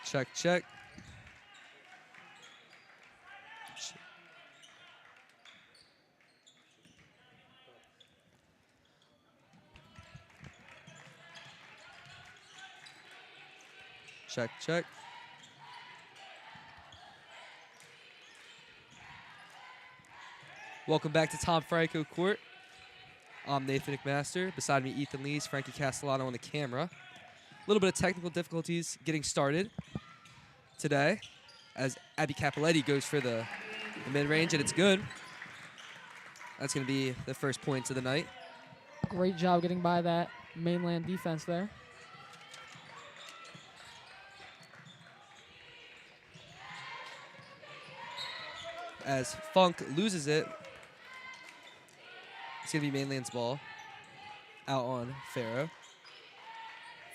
Check, check. Check, check. Welcome back to Tom Franco Court. I'm Nathan McMaster. Beside me, Ethan Lees, Frankie Castellano on the camera. A little bit of technical difficulties getting started today as Abby Capoletti goes for the mid-range, and it's good. That's going to be the first points of the night. Great job getting by that mainland defense there. As Funk loses it, it's going to be Mainland's ball out on Farrow.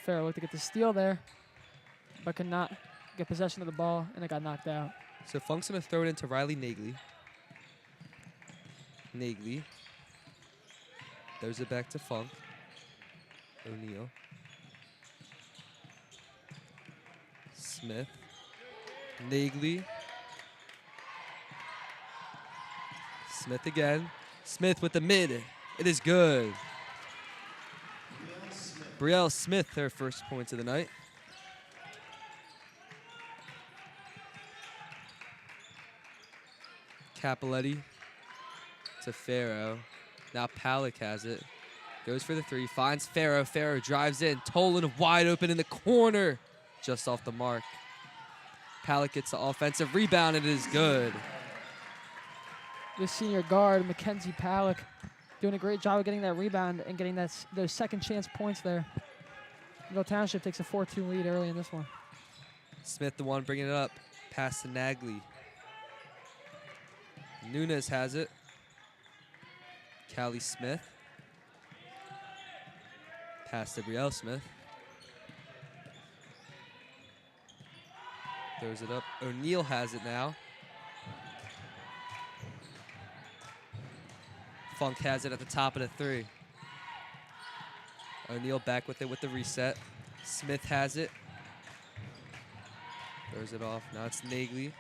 Farrow looked to get the steal there, but could not get possession of the ball, and it got knocked out. So Funk's going to throw it into Riley Nagley. Nagley throws it back to Funk. O'Neal. Smith. Nagley. Smith again. Smith with the mid. It is good. Brielle Smith, her first points of the night. Capoletti to Farrow. Now Palick has it. Goes for the three. Finds Farrow. Farrow drives in. Tolan wide open in the corner. Just off the mark. Palick gets the offensive rebound. It is good. The senior guard, Mackenzie Palick, doing a great job of getting that rebound and getting those second chance points there. Middle Township takes a 4-2 lead early in this one. Smith the one bringing it up. Pass to Nagley. Nunes has it. Callie Smith. Pass to Brielle Smith. Throws it up. O'Neal has it now. Funk has it at the top of the three. O'Neal back with it with the reset. Smith has it. Throws it off. Now it's Nagley.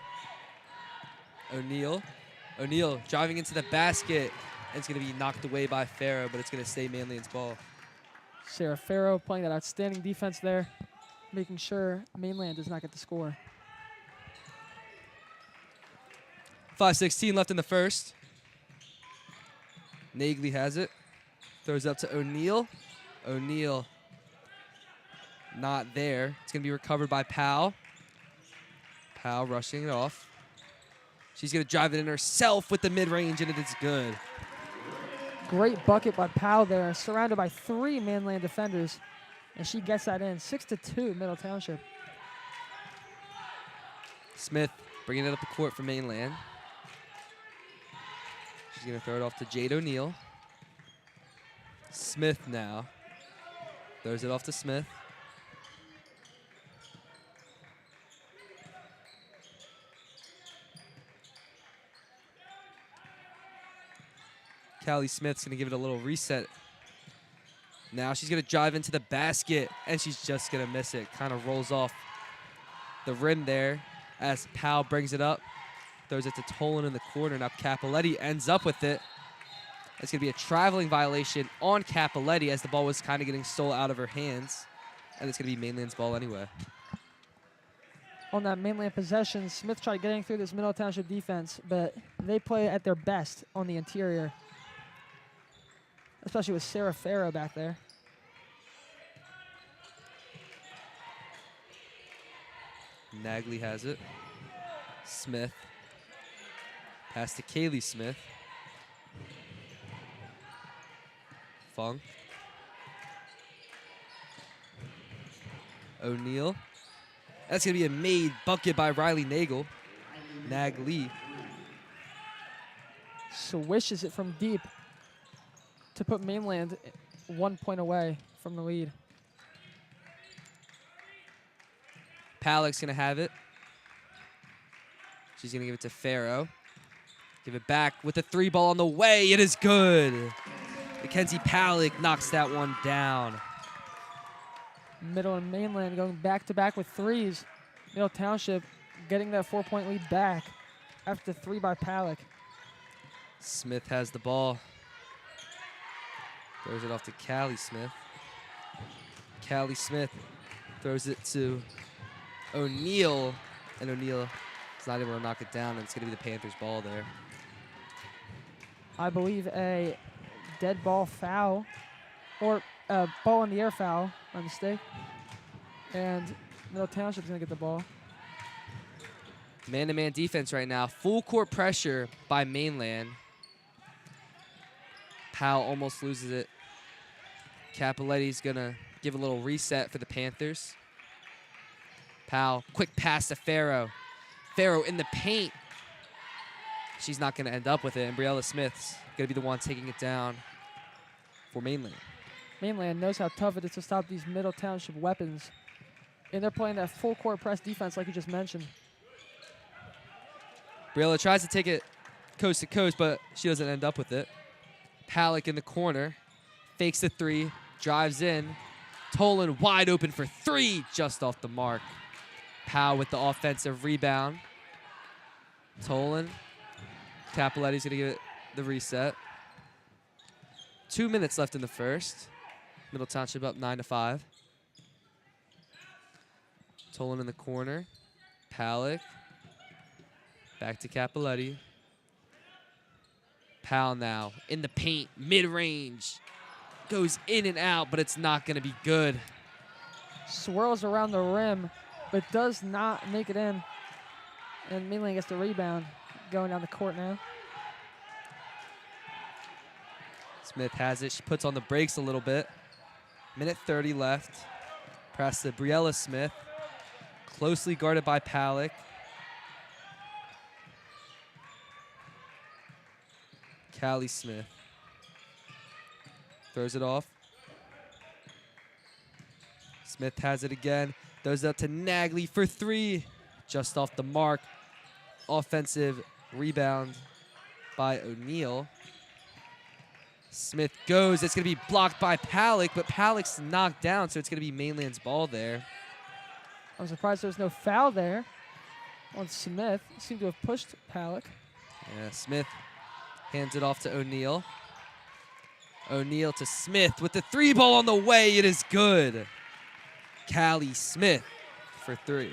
O'Neal. O'Neal driving into the basket. And it's going to be knocked away by Farrow, but it's going to stay Mainland's ball. Sarah Farrow playing that outstanding defense there, making sure Mainland does not get the score. 5:16 left in the first. Nagley has it. Throws up to O'Neal. O'Neal not there. It's going to be recovered by Powell. Powell rushing it off. She's going to drive it in herself with the mid-range, and it is good. Great bucket by Powell there, surrounded by three Mainland defenders, and she gets that in. 6-2, Middle Township. Smith bringing it up the court for Mainland. She's going to throw it off to Jade O'Neal. Smith now. Throws it off to Smith. Callie Smith's going to give it a little reset. Now she's going to drive into the basket, and she's just going to miss it. Kind of rolls off the rim there as Powell brings it up. Throws it to Tolan in the corner. Now Capoletti ends up with it. It's going to be a traveling violation on Capoletti as the ball was kind of getting stolen out of her hands. And it's going to be Mainland's ball anyway. On that Mainland possession, Smith tried getting through this Middle Township defense, but they play at their best on the interior, especially with Sarah Farrow back there. Nagley has it. Smith. Pass to Kaylee Smith. Funk. O'Neal. That's going to be a made bucket by Riley Nagel. Nagley. Swishes it from deep to put Mainland 1 point away from the lead. Palick's going to have it. She's going to give it to Farrow. Give it back with the three ball on the way. It is good. Mackenzie Palick knocks that one down. Middle and Mainland going back-to-back with threes. Middle Township getting that 4-point lead back after the 3 by Palick. Smith has the ball. Throws it off to Callie Smith. Callie Smith throws it to O'Neal, and O'Neal is not able to knock it down, and it's going to be the Panthers' ball there. I believe a dead ball foul, or a ball in the air foul, my mistake. And Middle Township's going to get the ball. Man-to-man defense right now. Full court pressure by Mainland. Powell almost loses it. Capoletti's going to give a little reset for the Panthers. Powell, quick pass to Farrow. Farrow in the paint. She's not going to end up with it, and Briella Smith's going to be the one taking it down for Mainland. Mainland knows how tough it is to stop these Middle Township weapons, and they're playing that full court press defense like you just mentioned. Briella tries to take it coast to coast, but she doesn't end up with it. Palick in the corner, fakes the 3, drives in. Tolan wide open for 3, just off the mark. Powell with the offensive rebound. Tolan. Capoletti's going to give it the reset. 2 minutes left in the first. Middle Township up 9-5. Tolan in the corner. Palick. Back to Capoletti. Powell now in the paint, mid-range. Goes in and out, but it's not going to be good. Swirls around the rim, but does not make it in. And Mainland gets the rebound going down the court now. Smith has it. She puts on the brakes a little bit. Minute 30 left. Pass to Briella Smith. Closely guarded by Palick. Callie Smith throws it off. Smith has it again. Throws it up to Nagley for 3. Just off the mark. Offensive rebound by O'Neal. Smith goes. It's going to be blocked by Palick, but Palick's knocked down, so it's going to be Mainland's ball there. I'm surprised there was no foul there on Smith. He seemed to have pushed Palick. Yeah, Smith hands it off to O'Neal. O'Neal to Smith with the 3 ball on the way. It is good. Callie Smith for 3.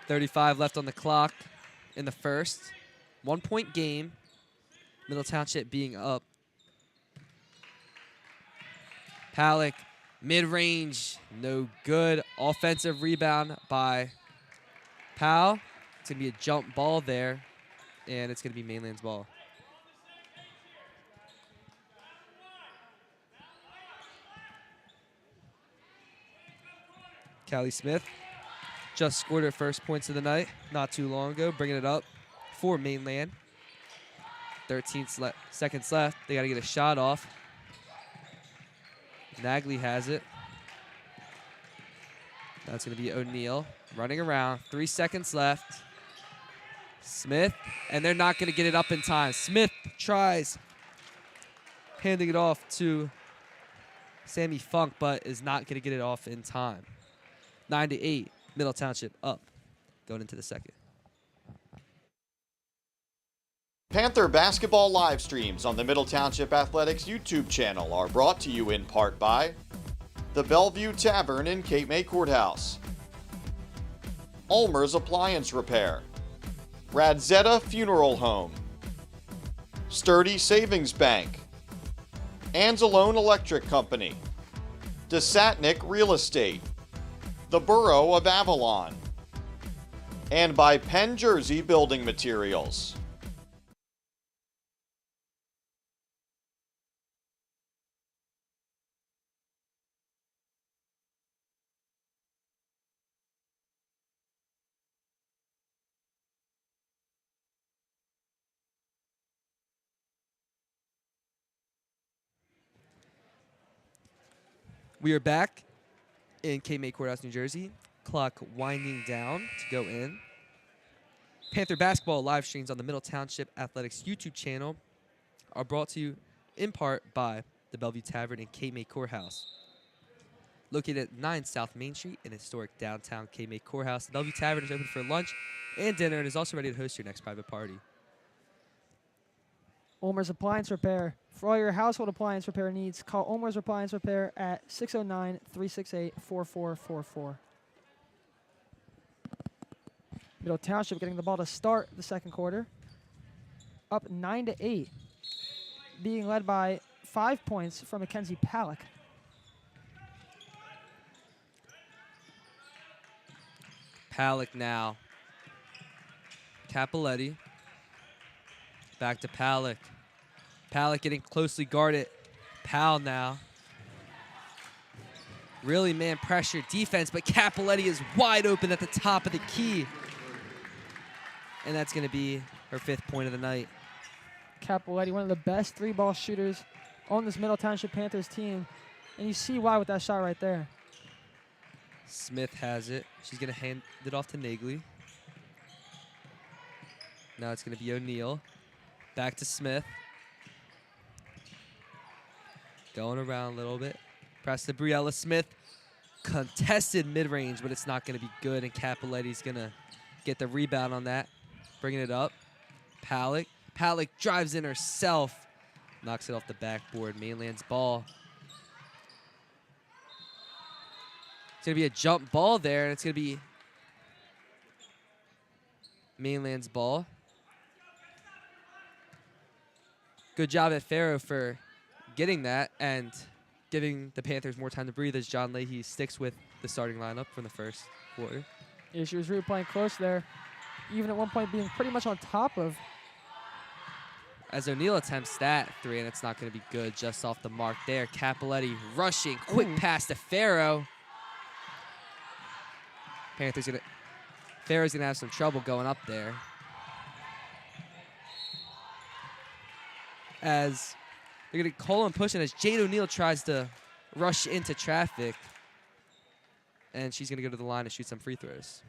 .35 left on the clock in the first. 1-point game. Middle Township being up. Palick, mid-range, no good. Offensive rebound by Powell. It's going to be a jump ball there, and it's going to be Mainland's ball. Callie Smith just scored her first points of the night not too long ago, bringing it up for Mainland. 13 seconds left. They got to get a shot off. Nagley has it. That's going to be O'Neal running around. 3 seconds left. Smith, and they're not going to get it up in time. Smith tries handing it off to Sammy Funk, but is not going to get it off in time. 9-8, Middle Township up going into the second. Panther basketball live streams on the Middle Township Athletics YouTube channel are brought to you in part by the Bellevue Tavern in Cape May Courthouse, ULMER'S Appliance Repair, RADZIETA Funeral Home, Sturdy Savings Bank, ANZELONE Electric Company, DESATNICK Real Estate, the Borough of Avalon, and by PENN Jersey Building Materials. We are back in Cape May Courthouse, New Jersey. Clock winding down to go in. Panther basketball live streams on the Middle Township Athletics YouTube channel are brought to you in part by the Bellevue Tavern in Cape May Courthouse. located at 9 South Main Street in historic downtown K-May Courthouse. The Bellevue Tavern is open for lunch and dinner and is also ready to host your next private party. ULMER'S Appliance Repair. For all your household appliance repair needs, call ULMER'S Appliance Repair at 609-368-4444. Middle Township getting the ball to start the second quarter. Up 9-8. Being led by 5 points from Mackenzie Palak. Palak now. Capoletti. Back to Palak. Palak getting closely guarded. Pal now. Really man pressure defense, but Capoletti is wide open at the top of the key. And that's going to be her 5th point of the night. Capoletti, one of the best 3-ball shooters on this Middle Township Panthers team. And you see why with that shot right there. Smith has it. She's going to hand it off to Nagley. Now it's going to be O'Neal. Back to Smith. Going around a little bit. Press to Briella Smith. Contested mid-range, but it's not going to be good. And Capoletti's going to get the rebound on that. Bringing it up. Palak. Palak drives in herself. Knocks it off the backboard. Mainland's ball. It's going to be a jump ball there, and it's going to be Mainland's ball. Good job at Farrow for getting that and giving the Panthers more time to breathe as John Leahy sticks with the starting lineup from the first quarter. Yeah, she was really playing close there. Even at one point being pretty much on top of. As O'Neal attempts that 3, and it's not going to be good. Just off the mark there. Capoletti rushing. Quick pass to Farrow. Farrow's going to have some trouble going up there. As they're going to call him pushing as Jade O'Neal tries to rush into traffic. And she's going to go to the line to shoot some free throws.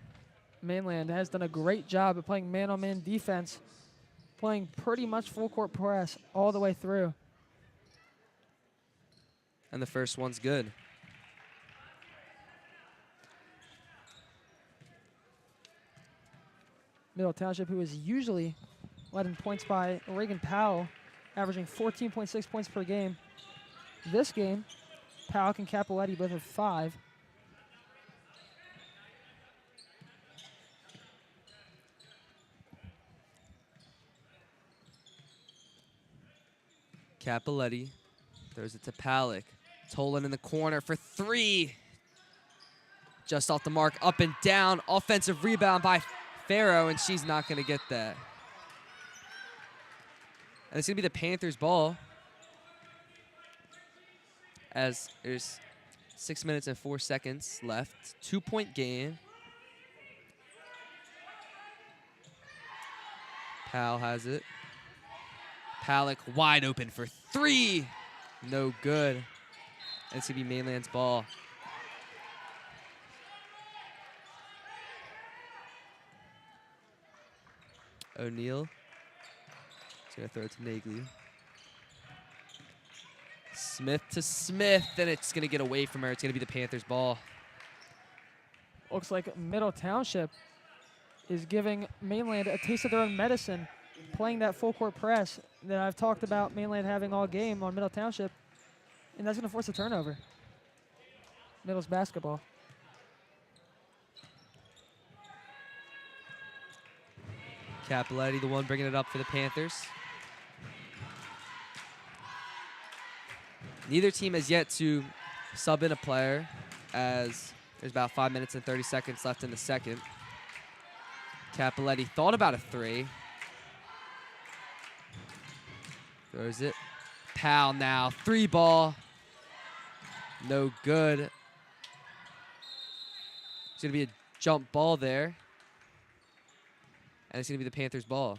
Mainland has done a great job of playing man-on-man defense, playing pretty much full-court press all the way through. And the first one's good. Middle Township, who is usually led in points by Reagan Powell, averaging 14.6 points per game. This game, Powell and Capoletti both have 5. Capoletti throws it to Palak. Tolan in the corner for 3. Just off the mark, up and down. Offensive rebound by Farrow, and she's not going to get that. And it's going to be the Panthers' ball as there's 6 minutes and 4 seconds left. 2-point game. Powell has it. Palak wide open for 3. No good. And it's going to be Mainland's ball. O'Neal. He's going to throw it to Nagley. Smith to Smith, and it's going to get away from her. It's going to be the Panthers' ball. Looks like Middle Township is giving Mainland a taste of their own medicine, playing that full-court press that I've talked about Mainland having all game on Middle Township, and that's going to force a turnover. Middle's basketball. Capoletti, the one bringing it up for the Panthers. Neither team has yet to sub in a player as there's about 5 minutes and 30 seconds left in the second. Capoletti thought about a 3. Throws it. Powell now. 3 ball. No good. It's going to be a jump ball there. And it's going to be the Panthers' ball.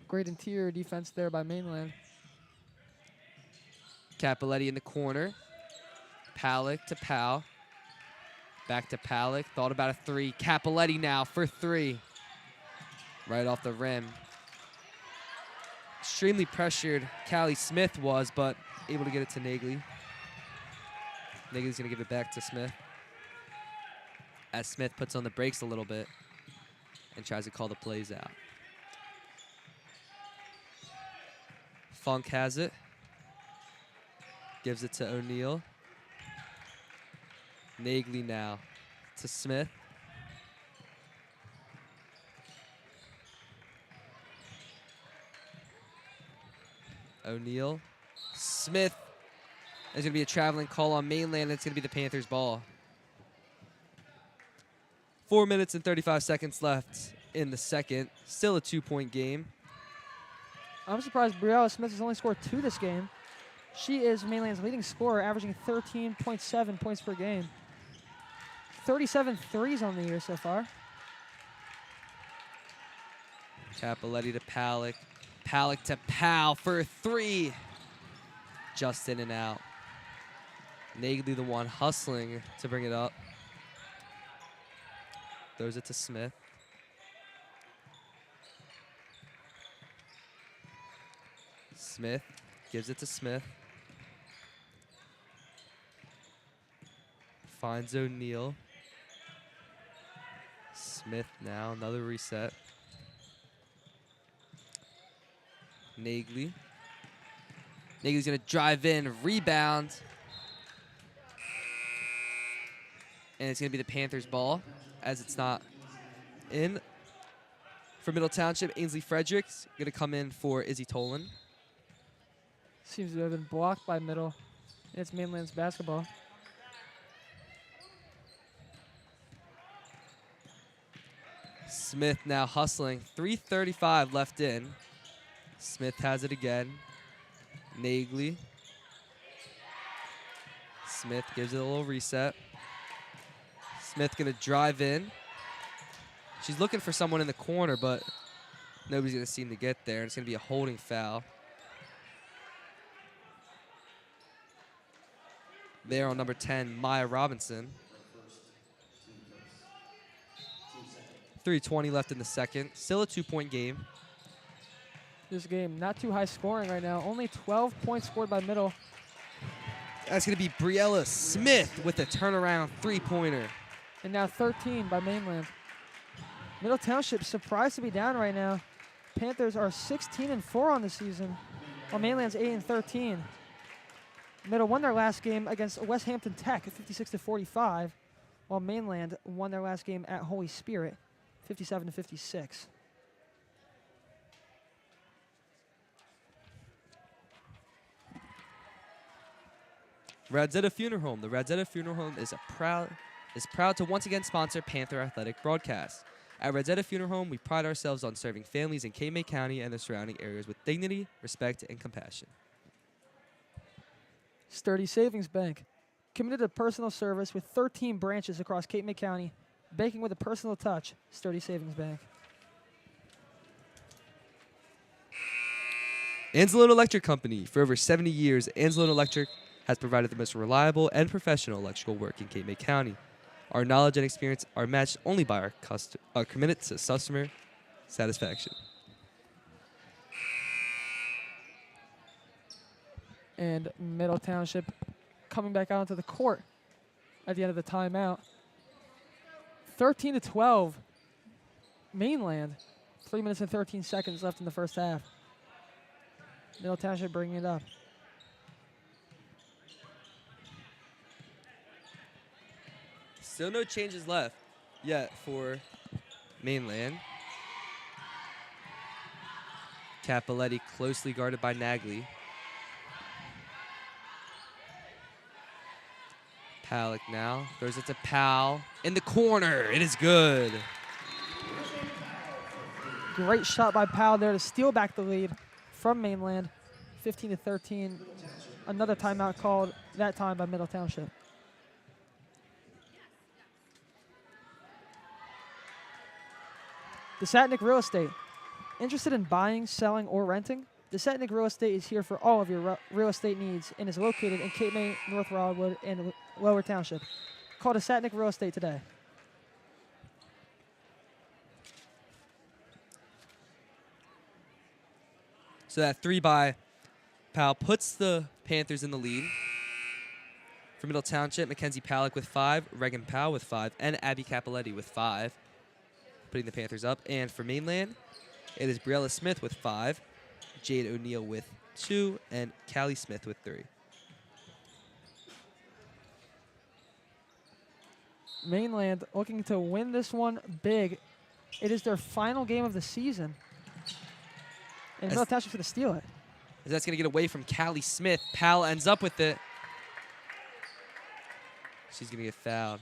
Great interior defense there by Mainland. Capoletti in the corner. Palak to Powell. Back to Palak. Thought about a 3. Capoletti now for 3. Right off the rim. extremely pressured Callie Smith was, but able to get it to Nagley. Nagley's going to give it back to Smith, as Smith puts on the brakes a little bit and tries to call the plays out. Funk has it. Gives it to O'Neal. Nagley now to Smith. O'Neal. Smith. There's going to be a traveling call on Mainland. It's going to be the Panthers' ball. 4 minutes and 35 seconds left in the second. Still a 2-point game. I'm surprised Briella Smith has only scored 2 this game. She is Mainland's leading scorer, averaging 13.7 points per game. 37 threes on the year so far. Capoletti to Palick. Palick to Powell for a 3. Just in and out. Nagley the one hustling to bring it up. Throws it to Smith. Smith gives it to Smith. Finds O'Neal. Smith now, another reset. Nagley. Nagley's gonna drive in, rebound. And it's gonna be the Panthers' ball, as it's not in. For Middle Township, Ainsley Fredericks gonna come in for Izzy Tolan. Seems to have been blocked by Middle. It's Mainland's basketball. Smith now hustling. 3:35 left in. Smith has it again. Nagley. Smith gives it a little reset. Smith gonna drive in. She's looking for someone in the corner, but nobody's gonna seem to get there. It's gonna be a holding foul. There on number 10, Maya Robinson. 3:20 left in the second. Still a 2-point game. This game not too high scoring right now. Only 12 points scored by Middle. That's going to be Briella Smith with a turnaround 3-pointer. And now 13 by Mainland. Middle Township surprised to be down right now. Panthers are 16-4 on the season, while Mainland's 8-13. Middle won their last game against West Hampton Tech at 56-45, while Mainland won their last game at Holy Spirit, 57-56. RADZIETA Funeral Home. The RADZIETA Funeral Home is proud to once again sponsor Panther Athletic broadcasts. At RADZIETA Funeral Home, we pride ourselves on serving families in Cape May County and the surrounding areas with dignity, respect, and compassion. Sturdy Savings Bank, committed to personal service with 13 branches across Cape May County, banking with a personal touch. Sturdy Savings Bank. ANZELONE Electric Company. For over 70 years, ANZELONE Electric has provided the most reliable and professional electrical work in Cape May County. Our knowledge and experience are matched only by our commitment to customer satisfaction. And Middle Township coming back out onto the court at the end of the timeout. 13-12, Mainland. 3 minutes and 13 seconds left in the first half. Middle Township bringing it up. Still no changes left yet for Mainland. Capoletti closely guarded by Nagley. Palick now throws it to Powell in the corner. It is good. Great shot by Powell there to steal back the lead from Mainland. 15-13. Another timeout called, that time by Middle Township. DESATNICK Real Estate. Interested in buying, selling, or renting? DESATNICK Real Estate is here for all of your real estate needs and is located in Cape May, North Wildwood, and Lower Township. Call DESATNICK Real Estate today. So that 3 by Powell puts the Panthers in the lead. For Middle Township, Mackenzie Palick with 5, Regan Powell with 5, and Abby Capoletti with 5, putting the Panthers up. And for Mainland, it is Briella Smith with 5, Jade O'Neill with 2, and Callie Smith with 3. Mainland looking to win this one big. It is their final game of the season. And Middle Township's going to steal it. As that's going to get away from Callie Smith. Powell ends up with it. She's going to get fouled.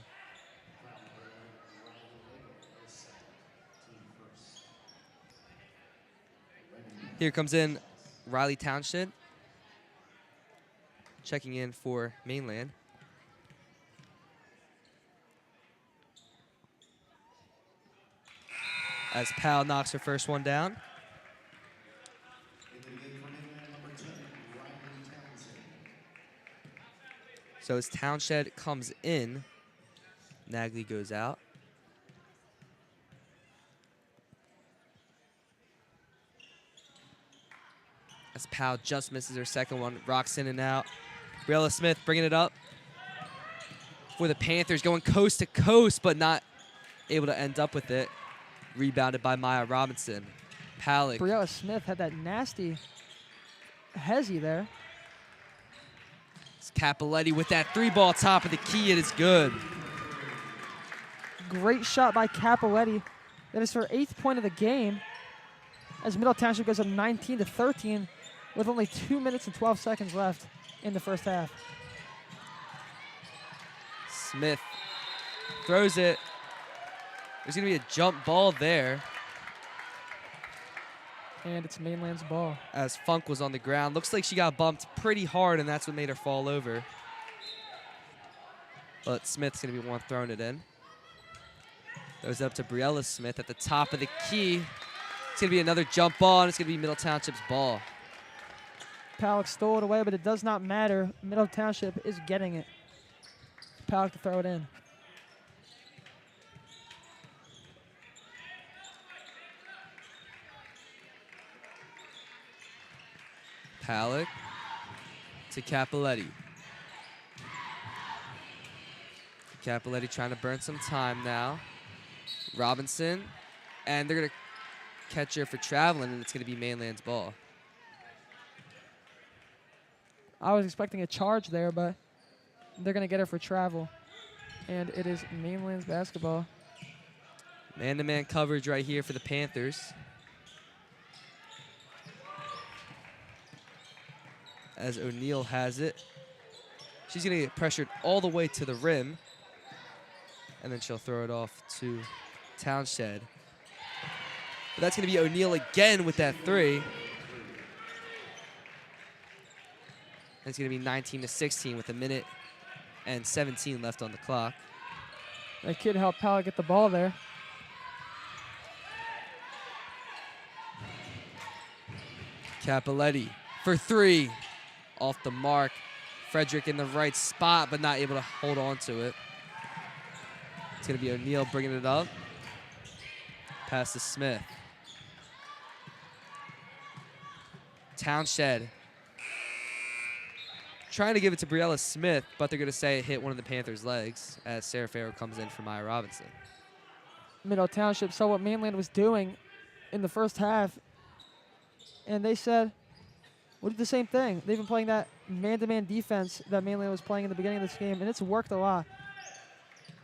Here comes in Riley Township, checking in for Mainland. As Powell knocks her first one down. So as Township comes in, Nagley goes out. As Powell just misses her second one, rocks in and out. Briella Smith bringing it up for the Panthers, going coast to coast, but not able to end up with it. Rebounded by Maya Robinson. Palick. Briella Smith had that nasty hezzy there. Capoletti with that 3-ball top of the key. It is good. Great shot by Capoletti. That is her 8th point of the game. As Middle Township goes up 19-13 with only 2 minutes and 12 seconds left in the first half. Smith throws it. There's going to be a jump ball there. And it's Mainland's ball. As Funk was on the ground. Looks like she got bumped pretty hard, and that's what made her fall over. But Smith's going to be one throwing it in. Throws it up to Briella Smith at the top of the key. It's going to be another jump ball, and it's going to be Middle Township's ball. Palick stole it away, but it does not matter. Middle Township is getting it. Palick to throw it in. Palick to Capoletti. Capoletti trying to burn some time now. Robinson, and they're going to catch her for traveling, and it's going to be Mainland's ball. I was expecting a charge there, but they're going to get her for travel. And it is Mainland's basketball. Man-to-man coverage right here for the Panthers. As O'Neill has it. She's going to get pressured all the way to the rim. And then she'll throw it off to Township. But that's going to be O'Neill again with that 3. And it's going to be 19-16 with 1:17 left on the clock. That kid helped Palick get the ball there. Capoletti for 3. Off the mark. Frederick in the right spot, but not able to hold on to it. It's going to be O'Neill bringing it up. Pass to Smith. Township trying to give it to Briella Smith, but they're going to say it hit one of the Panthers' legs as Sarah Farrow comes in for Maya Robinson. Middle Township saw what Mainland was doing in the first half, and they said, we'll do the same thing. They've been playing that man-to-man defense that Mainland was playing in the beginning of this game, and it's worked a lot.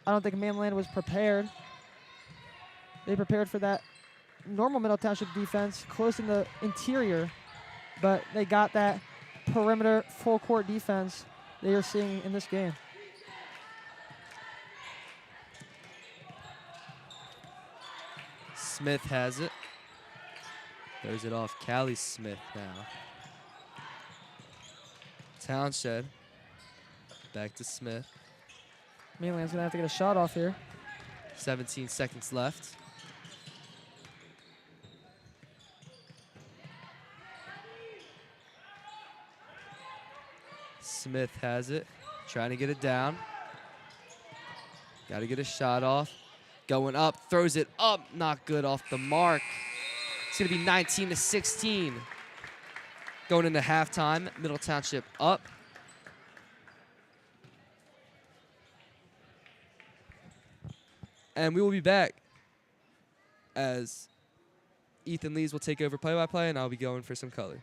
I don't think Mainland was prepared. They prepared for that normal Middle Township defense, close in the interior, but they got that perimeter full-court defense they are seeing in this game. Smith has it. Throws it off. Callie Smith now. Township. Back to Smith. Mainland's going to have to get a shot off here. 17 seconds left. Smith has it. Trying to get it down. Got to get a shot off. Going up. Throws it up. Not good off the mark. It's going to be 19-16. Going into halftime, Middle Township up. And we will be back as Ethan Lees will take over play-by-play, and I'll be going for some color.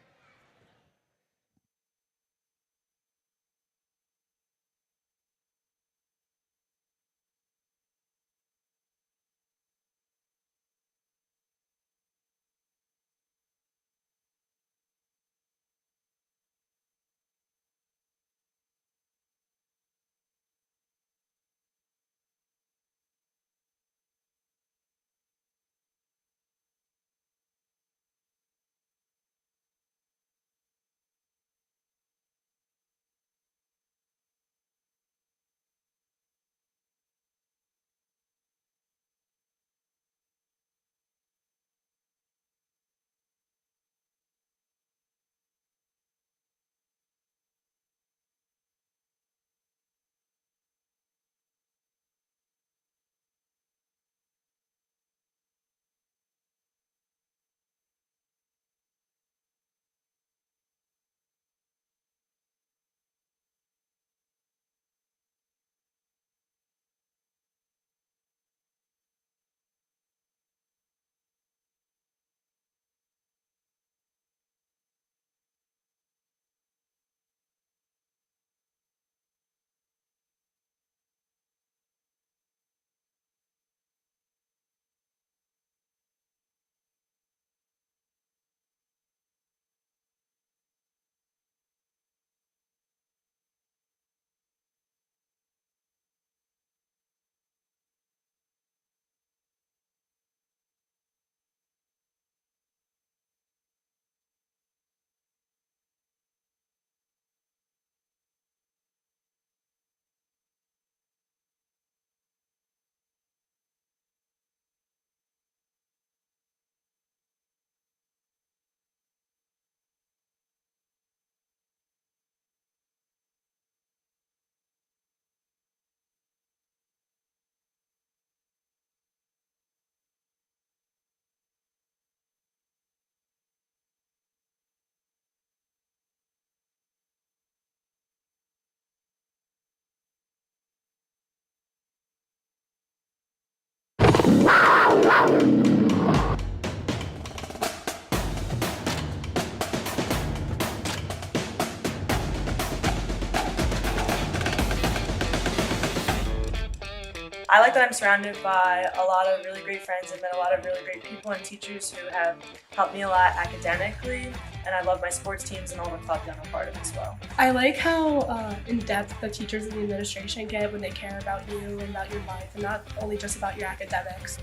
I like that I'm surrounded by a lot of really great friends and met a lot of really great people and teachers who have helped me a lot academically, and I love my sports teams and all the clubs I'm a part of as well. I like how in-depth the teachers and the administration get when they care about you and about your life and not only just about your academics.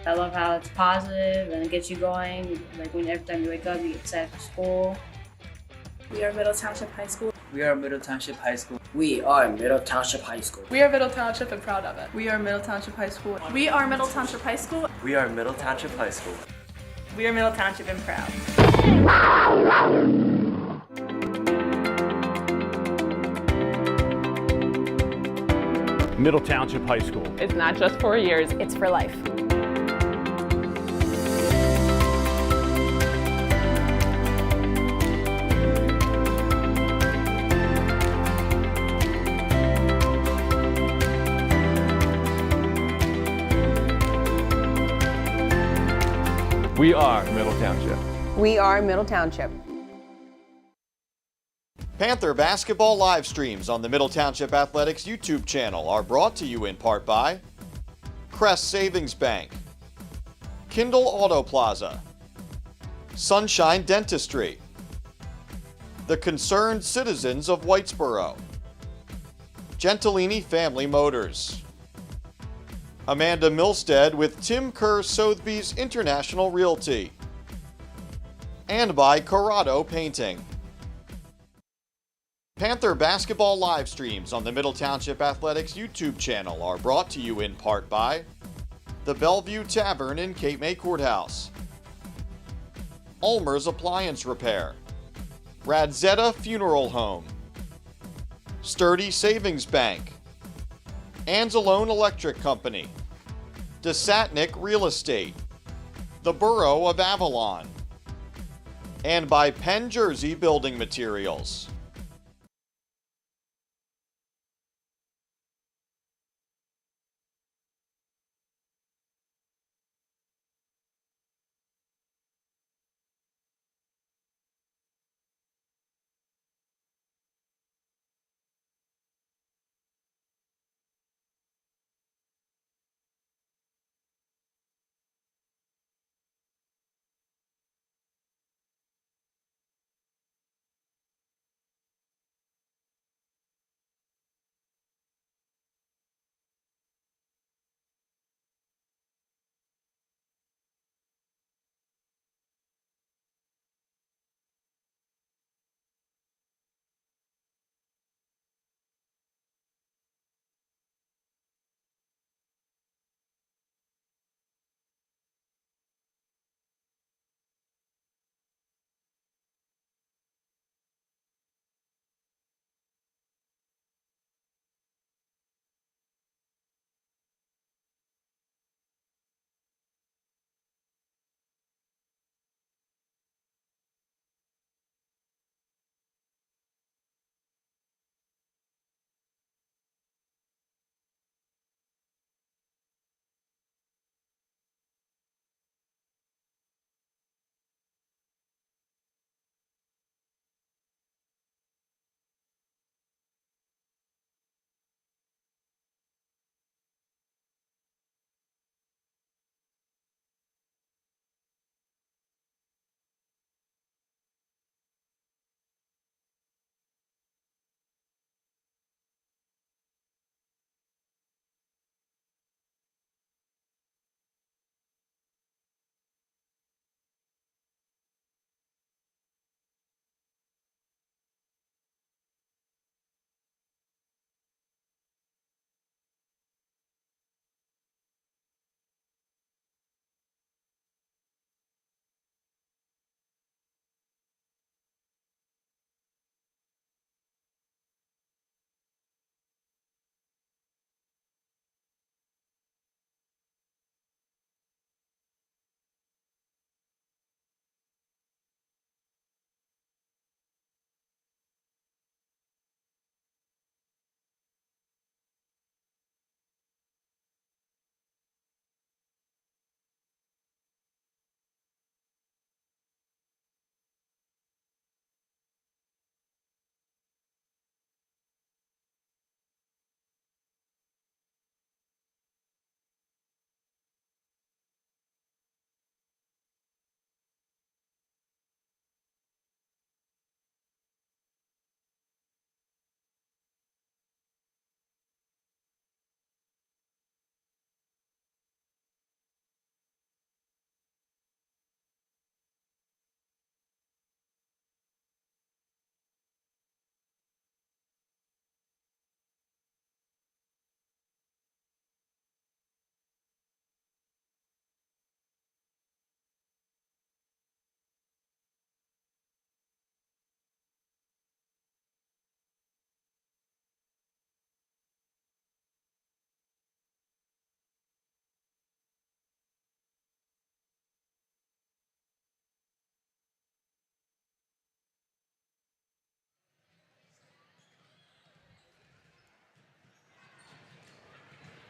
I love how it's positive and it gets you going. Like when every time you wake up, you get set for school. We are Middle Township High School. We are Middle Township High School. We are Middle Township High School. We are Middle Township and proud of it. We are Middle Township High School. We are Middle Township High School. We are Middle Township High School. We are Middle Township and proud. Middle Township High School. It's not just 4 years, it's for life. We are Middle Township. We are Middle Township. Panther basketball live streams on the Middle Township Athletics YouTube channel are brought to you in part by Crest Savings Bank, KINDLE AUTOPLAZA, Sunshine Dentistry, the Concerned Citizens of Whitesboro, Gentilini Family Motors, Amanda Milstead with Tim Kerr Sotheby's International Realty, and by CORRADO Painting. Panther basketball live streams on the Middle Township Athletics YouTube channel are brought to you in part by the BELLEVUE Tavern in Cape May Courthouse, ULMER'S Appliance Repair, RADZIETA Funeral Home, Sturdy Savings Bank, ANZELONE Electric Company, DESATNICK Real Estate, the Borough of Avalon, and by PENN Jersey Building Materials.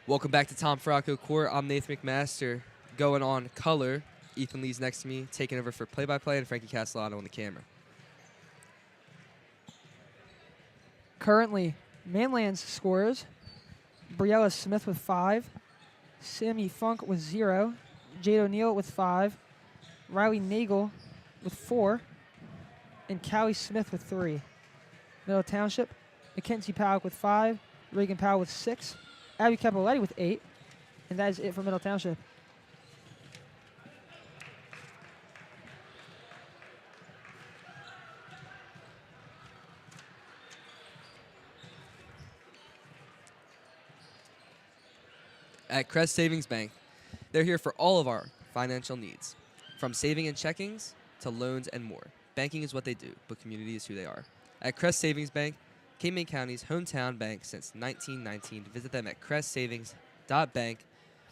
Welcome back to Tom Fracco Court. I'm Nathan McMaster, going on color. Ethan Lee's next to me, taking over for play-by-play, and Frankie Castellano on the camera. Currently, Mainland's scores: Briella Smith with 5, Sammy Funk with 0, Jade O'Neill with 5, Riley Nagel with 4, and Callie Smith with 3. Middle Township, Mackenzie Powell with 5, Reagan Powell with 6, Abby Capoletti with 8, and that is it for Middle Township. At Crest Savings Bank, they're here for all of our financial needs, from saving and checkings to loans and more. Banking is what they do, but community is who they are. At Crest Savings Bank, Cayman County's hometown bank since 1919. Visit them at crestsavings.bank,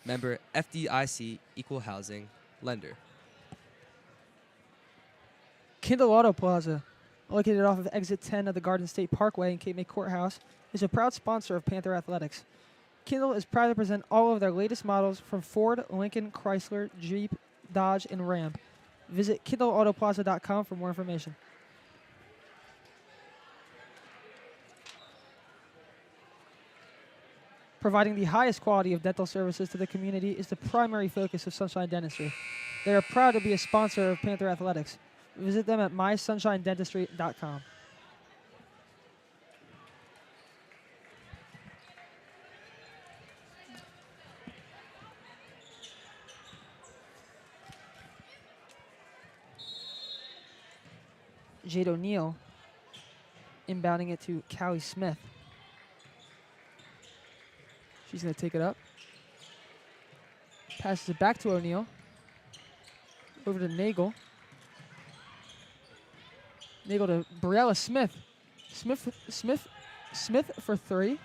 member FDIC, equal housing lender. Kindle Auto Plaza, located off of exit 10 of the Garden State Parkway in Cape May Courthouse, is a proud sponsor of Panther Athletics. Kindle is proud to present all of their latest models from Ford, Lincoln, Chrysler, Jeep, Dodge, and Ram. Visit KINDLEAUTOPLAZA.com for more information. Providing the highest quality of dental services to the community is the primary focus of Sunshine Dentistry. They are proud to be a sponsor of Panther Athletics. Visit them at mysunshinedentistry.com. Jade O'Neal inbounding it to Callie Smith. She's going to take it up. Passes it back to O'Neal. Over to Nagel. Nagel to Briella Smith. Smith for three.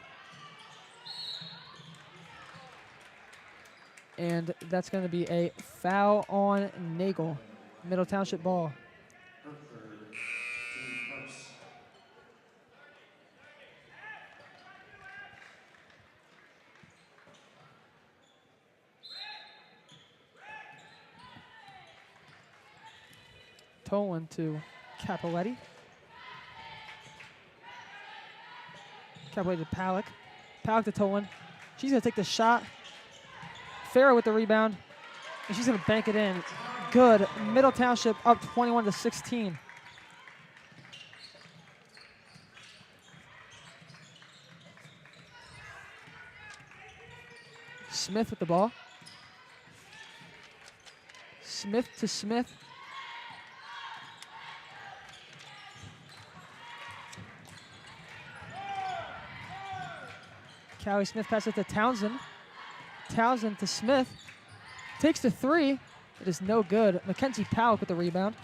And that's going to be a foul on Nagel. Middle Township ball. Tolan to Capoletti. Capoletti to Palak. Palak to Tolan. She's going to take the shot. Farah with the rebound. And she's going to bank it in. Good. Middle Township up 21-16. Smith with the ball. Smith to Smith. Callie Smith passes it to Townsend. Townsend to Smith. Takes the three. It is no good. Mackenzie Powell with the rebound.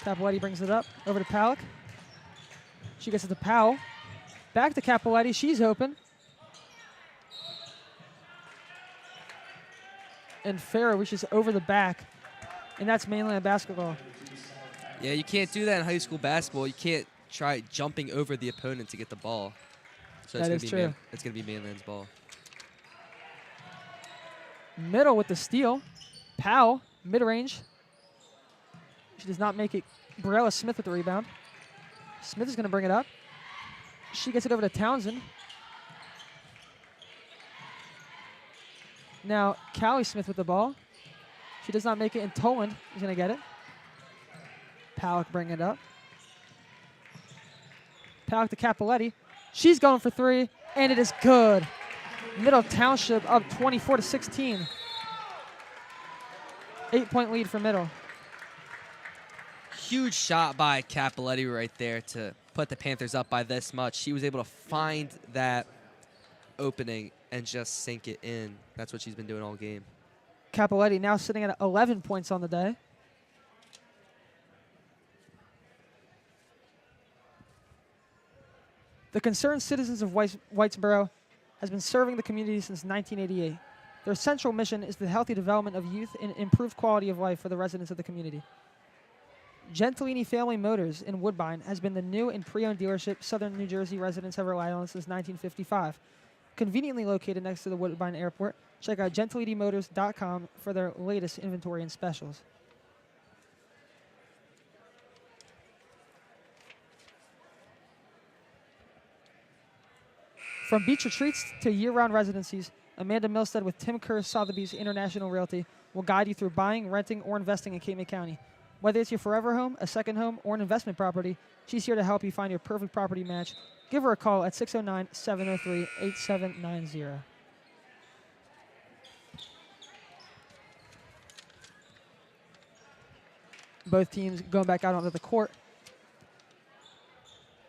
Capoletti brings it up. Over to Powell. She gets it to Powell. Back to Capoletti. She's open. And Farah reaches over the back. And that's mainland basketball. Yeah, you can't do that in high school basketball. You can't try jumping over the opponent to get the ball. So that is true. It's going to be Mainland's ball. Middle with the steal. Powell, mid-range. She does not make it. Briella Smith with the rebound. Smith is going to bring it up. She gets it over to Townsend. Now, Callie Smith with the ball. She does not make it, and Toland is going to get it. Powell bringing it up. Powell to Capoletti. She's going for three, and it is good. Middle Township up 24-16. 8-point lead for Middle. Huge shot by Capoletti right there to put the Panthers up by this much. She was able to find that opening and just sink it in. That's what she's been doing all game. Capoletti now sitting at 11 points on the day. The Concerned Citizens of Whitesboro has been serving the community since 1988. Their central mission is the healthy development of youth and improved quality of life for the residents of the community. Gentilini Family Motors in Woodbine has been the new and pre-owned dealership Southern New Jersey residents have relied on since 1955. Conveniently located next to the Woodbine Airport, check out GentilityMotors.com for their latest inventory and specials. From beach retreats to year-round residencies, Amanda Milstead with Tim Kerr Sotheby's International Realty will guide you through buying, renting, or investing in Cape May County. Whether it's your forever home, a second home, or an investment property, she's here to help you find your perfect property match. Give her a call at 609-703-8790. Both teams going back out onto the court.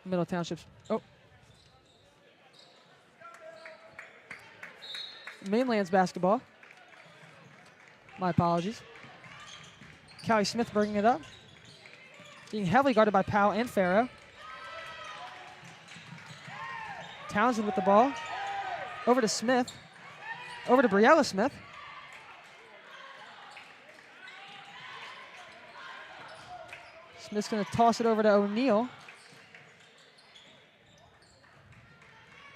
Middle Townships. Oh. Mainland's basketball. My apologies. Callie Smith bringing it up. being heavily guarded by Powell and Farrow. Townsend with the ball. Over to Smith. Over to Briella Smith. Smith's going to toss it over to O'Neal.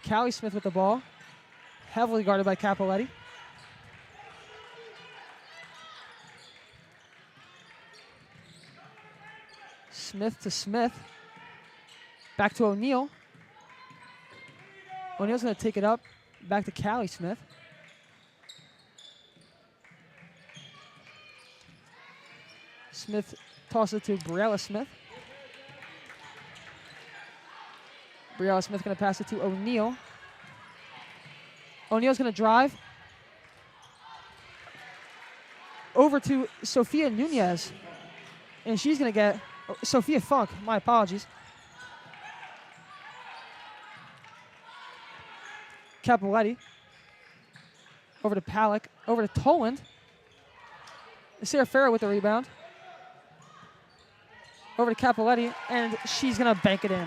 Callie Smith with the ball. Heavily guarded by Capoletti. Smith to Smith. Back to O'Neal. O'Neal's going to take it up. Back to Callie Smith. Smith tosses it to Briella Smith. Briella Smith going to pass it to O'Neal. O'Neal's going to drive. Over to Sophia Nunez. And she's going to get Sophia Funk. My apologies. Capoletti. Over to Palak. Over to Toland. Sarah Farrow with the rebound. Over to Capoletti, and she's going to bank it in.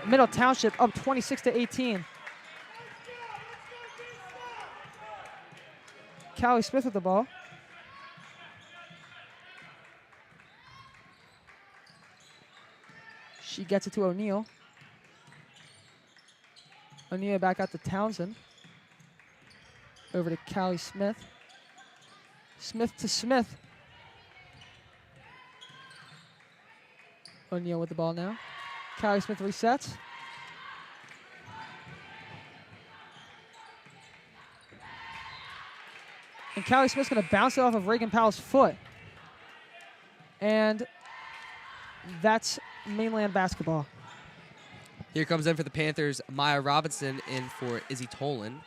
Middle Township up 26-18. Callie Smith with the ball. She gets it to O'Neal. O'Neal back out to Townsend. Over to Callie Smith. Smith to Smith. O'Neal with the ball now. Callie Smith resets. And Callie Smith's going to bounce it off of Reagan Powell's foot. And that's Mainland basketball. Here comes in for the Panthers, Maya Robinson in for Izzy Tolan.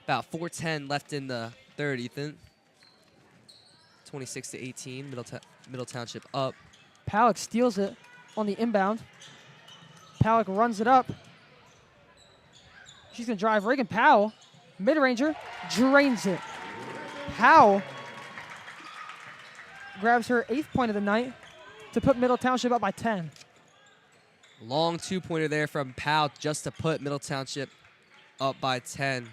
About 4:10 left in the third, Ethan. 26-18, Middle Township up. Palak steals it on the inbound. Palak runs it up. She's going to drive. Reagan Powell, mid-ranger, drains it. Powell grabs her 8th point of the night to put Middle Township up by 10. Long two-pointer there from Powell just to put Middle Township up by 10.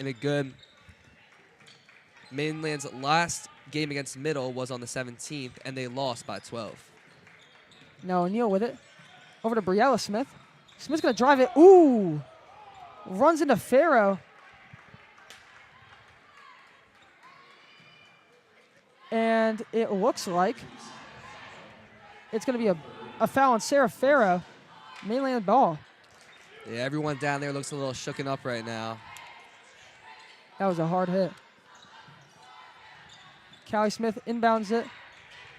And a good. Mainland's last game against Middle was on the 17th, and they lost by 12. Now O'Neal with it. Over to Briella Smith. Smith's going to drive it. Ooh! Runs into Farrow. And it looks like it's going to be a foul on Sarah Farrow. Mainland ball. Yeah, everyone down there looks a little shooken up right now. That was a hard hit. Callie Smith inbounds it.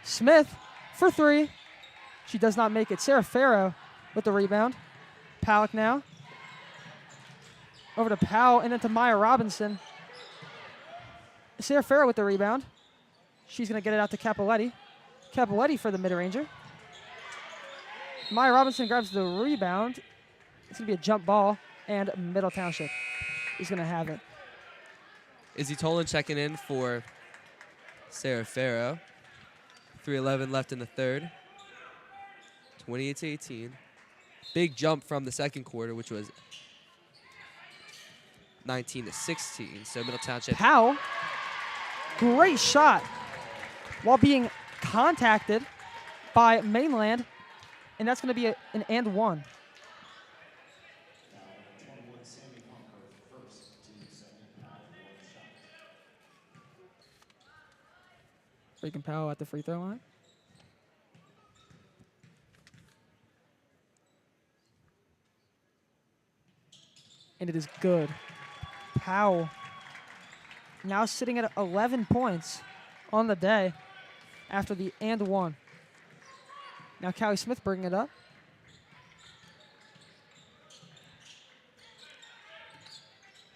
Smith for three. She does not make it. Sarah Farrow with the rebound. Palak now. Over to Powell and then to Maya Robinson. Sarah Farrow with the rebound. She's going to get it out to Capoletti. Capoletti for the mid-ranger. Maya Robinson grabs the rebound. It's going to be a jump ball, and Middle Township is going to have it. Izzy Tolan checking in for Sarah Farrow. 3:11 left in the third. 28-18. Big jump from the second quarter, which was 19-16. So Middle Township. Powell, great shot while being contacted by Mainland, and that's going to be an and one. Reagan Powell at the free throw line. And it is good. Powell now sitting at 11 points on the day after the and one. Now Callie Smith bringing it up.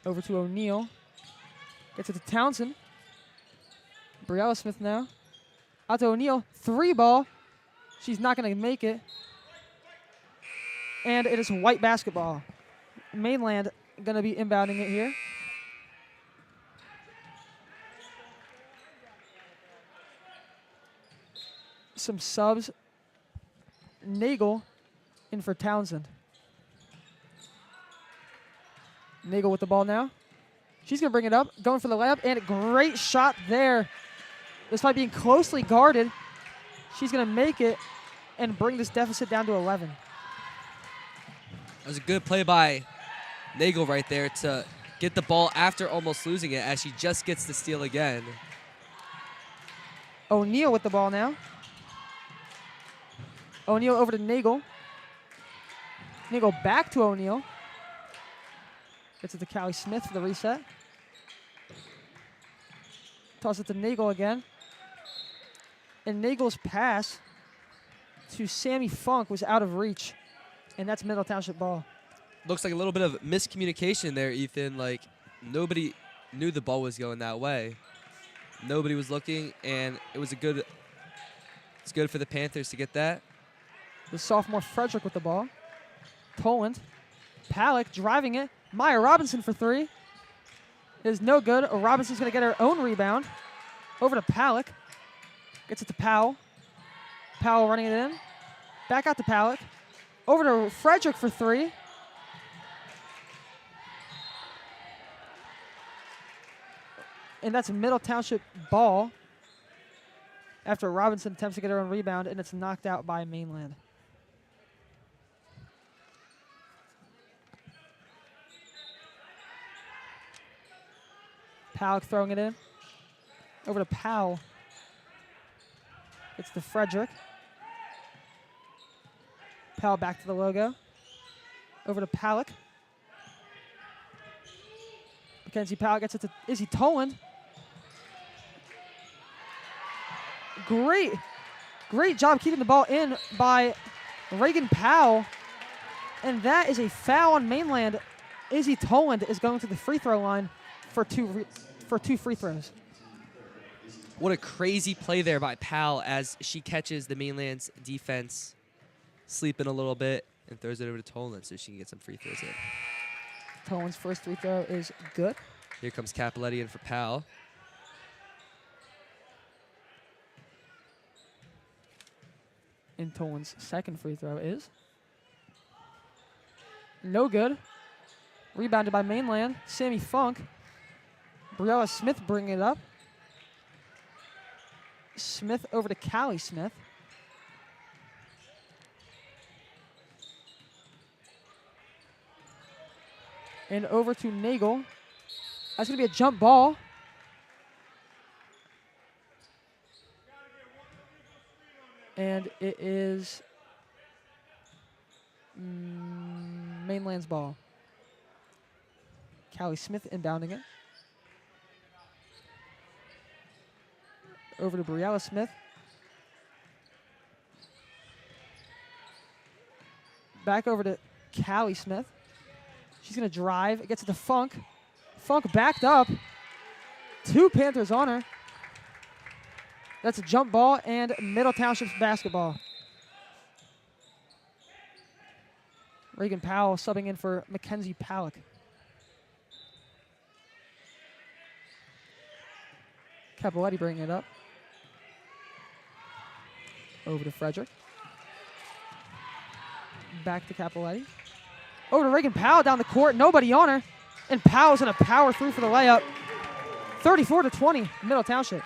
Over to O'Neal. Gets it to Townsend. Briella Smith now. Out to O'Neal. Three ball. She's not going to make it. And it is white basketball. Mainland going to be inbounding it here. some subs. Nagel in for Townsend. Nagel with the ball now. She's going to bring it up, going for the layup, and a great shot there. Despite being closely guarded, she's going to make it and bring this deficit down to 11. That was a good play by Nagel right there to get the ball after almost losing it as she just gets the steal again. O'Neal with the ball now. O'Neal over to Nagel. Nagel back to O'Neal. Gets it to Callie Smith for the reset. Toss it to Nagel again. And Nagel's pass to Sammy Funk was out of reach. And that's Middle Township ball. Looks like a little bit of miscommunication there, Ethan. Like, nobody knew the ball was going that way. Nobody was looking, and it's good for the Panthers to get that. The sophomore Frederick with the ball. Toland. Palick driving it. Maya Robinson for three. Is no good. Robinson's going to get her own rebound. Over to Palick. Gets it to Powell. Powell running it in. Back out to Palick. Over to Frederick for three. And that's a Middle Township ball after Robinson attempts to get her own rebound, and it's knocked out by Mainland. Palick throwing it in. Over to Powell. It's to Frederick. Powell back to the logo. Over to Palick. Mackenzie Powell gets it to Izzy Toland. Great job keeping the ball in by Reagan Powell. And that is a foul on Mainland. Izzy Toland is going to the free throw line for two free throws. What a crazy play there by Powell as she catches the Mainland's defense sleeping a little bit and throws it over to Toland so she can get some free throws in. Toland's first free throw is good. Here comes Capoletti in for Powell. And Toland's second free throw is no good. Rebounded by Mainland. Sammy Funk. Briella Smith bringing it up. Smith over to Callie Smith. And over to Nagel. That's going to be a jump ball. And it is Mainland's ball. Callie Smith inbounding it. Over to Briella Smith. Back over to Callie Smith. She's going to drive. It gets it to Funk. Funk backed up. Two Panthers on her. That's a jump ball and Middle Township's basketball. Reagan Powell subbing in for Mackenzie Palick. Capoletti bringing it up. Over to Frederick. Back to Capoletti. Over to Reagan Powell down the court. Nobody on her. And Powell's going to power through for the layup. 34-20, Middle Township.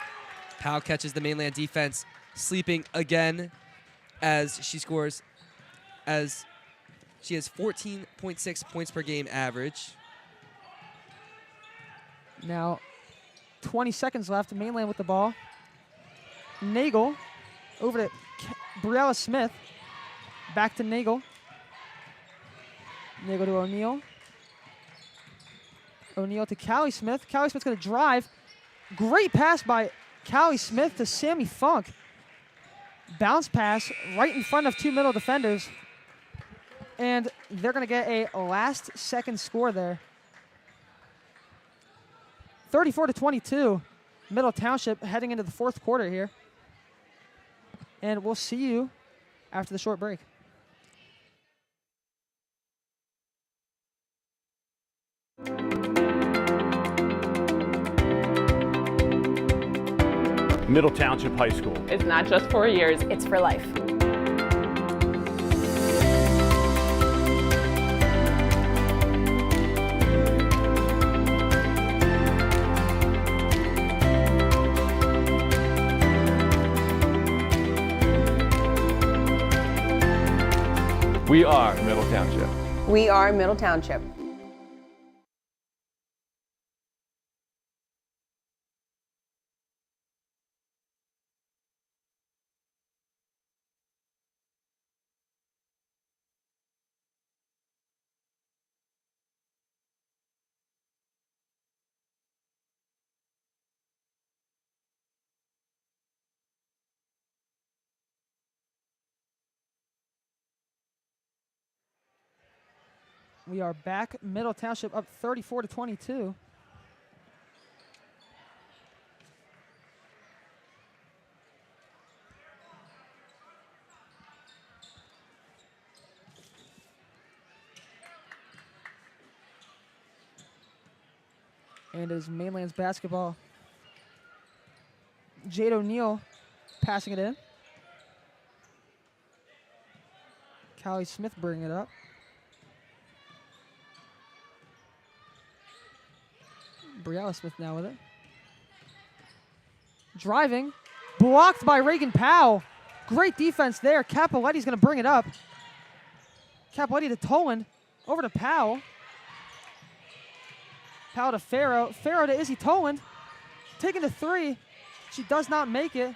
Powell catches the Mainland defense sleeping again as she scores, as she has 14.6 points per game average. Now, 20 seconds left. Mainland with the ball. Nagel over to Briella Smith. Back to Nagel. Nagel to O'Neal. O'Neal to Callie Smith. Callie Smith's going to drive. Great pass by Callie Smith to Sammy Funk. Bounce pass right in front of two middle defenders. And they're going to get a last-second score there. 34-22. Middle Township heading into the fourth quarter here. And we'll see you after the short break. Middle Township High School. It's not just 4 years, it's for life. We are Middle Township. We are Middle Township. We are back. Middle Township up 34-22. And is Mainland's basketball. Jade O'Neal passing it in. Callie Smith bringing it up. Briella Smith now with it. Driving. Blocked by Reagan Powell. Great defense there. Capoletti's going to bring it up. Capoletti to Toland. Over to Powell. Powell to Farrow. Farrow to Izzy Toland. Taking the three. She does not make it.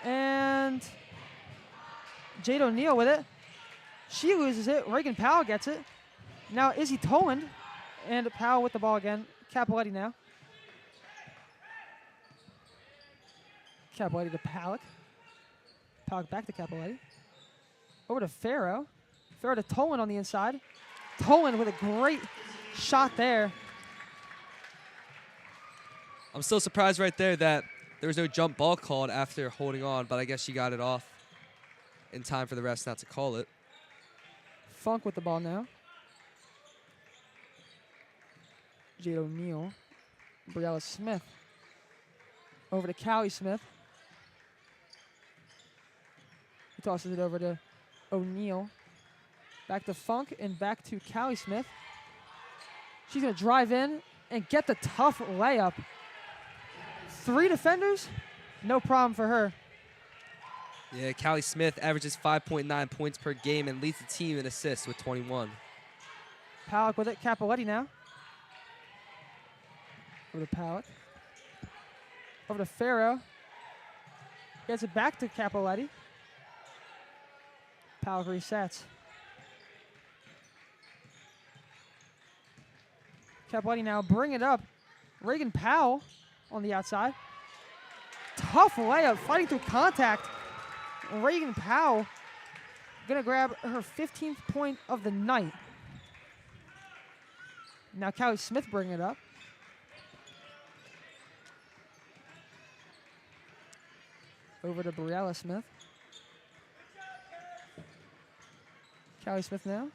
And Jade O'Neal with it. She loses it. Reagan Powell gets it. Now Izzy Toland. And Powell with the ball again. Capoletti now. Capoletti to Palak. Palak back to Capoletti. Over to Farrow. Farrow to Toland on the inside. Toland with a great shot there. I'm still surprised right there that there was no jump ball called after holding on, but I guess she got it off in time for the refs not to call it. Funk with the ball now. Jade O'Neal. Briella Smith. Over to Callie Smith. He tosses it over to O'Neal. Back to Funk and back to Callie Smith. She's going to drive in and get the tough layup. 3 defenders, no problem for her. Yeah, Callie Smith averages 5.9 points per game and leads the team in assists with 21. Palak with it. Capoletti now. Over to Palak. Over to Farrow. Gets it back to Capoletti. Palak resets. Capoletti now bring it up. Reagan Powell on the outside. Tough layup, fighting through contact. Reagan Powell gonna grab her 15th point of the night. Now Callie Smith bringing it up. Over to Briella Smith. Callie Smith now.